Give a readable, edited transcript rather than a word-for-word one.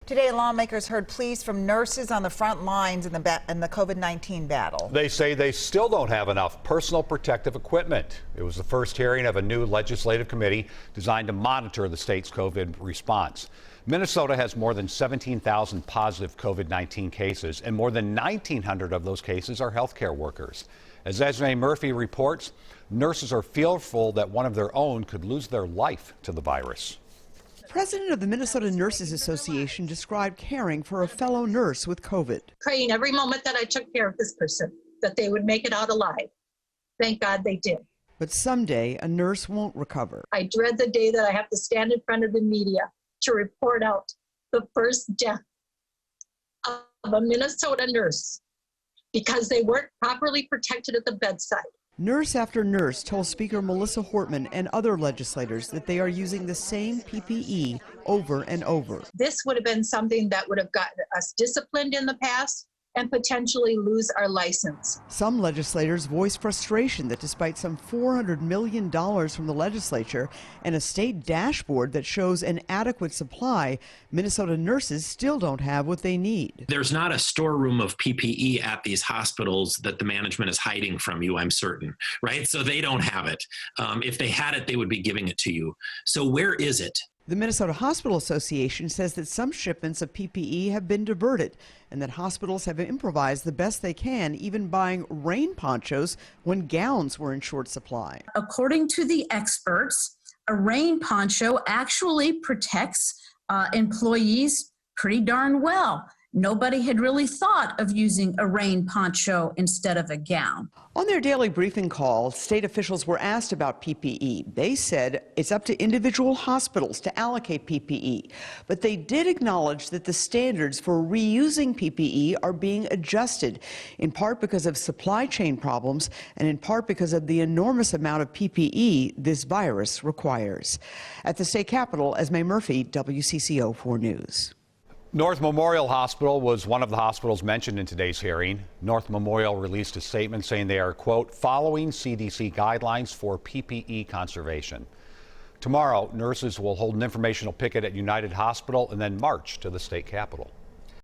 Today, lawmakers heard pleas from nurses on the front lines in the COVID-19 battle. They say they still don't have enough personal protective equipment. It was the first hearing of a new legislative committee designed to monitor the state's COVID response. Minnesota has more than 17,000 positive COVID-19 cases, and more than 1,900 of those cases are healthcare workers. As Esme Murphy reports, nurses are fearful that one of their own could lose their life to the virus. President of the Minnesota Nurses Association described caring for a fellow nurse with COVID. Praying every moment that I took care of this person, that they would make it out alive. Thank God they did. But someday a nurse won't recover. I dread the day that I have to stand in front of the media to report out the first death of a Minnesota nurse because they weren't properly protected at the bedside. Nurse after nurse told Speaker Melissa Hortman and other legislators that they are using the same PPE over and over. This would have been something that would have gotten us disciplined in the past and potentially lose our license. Some legislators voiced frustration that despite some $400 million from the legislature and a state dashboard that shows an adequate supply, Minnesota nurses still don't have what they need. There's not a storeroom of PPE at these hospitals that the management is hiding from you, I'm certain, right? So they don't have it. If they had it, they would be giving it to you. So where is it? The Minnesota Hospital Association says that some shipments of PPE have been diverted and that hospitals have improvised the best they can, even buying rain ponchos when gowns were in short supply. According to the experts, a rain poncho actually protects employees pretty darn well. Nobody had really thought of using a rain poncho instead of a gown. On their daily briefing call, state officials were asked about PPE. They said it's up to individual hospitals to allocate PPE, but they did acknowledge that the standards for reusing PPE are being adjusted, in part because of supply chain problems and in part because of the enormous amount of PPE this virus requires. At the state capitol, Esme Murphy, WCCO 4 News. North Memorial Hospital was one of the hospitals mentioned in today's hearing. North Memorial released a statement saying they are, quote, following CDC guidelines for PPE conservation. Tomorrow, nurses will hold an informational picket at United Hospital and then march to the state capitol.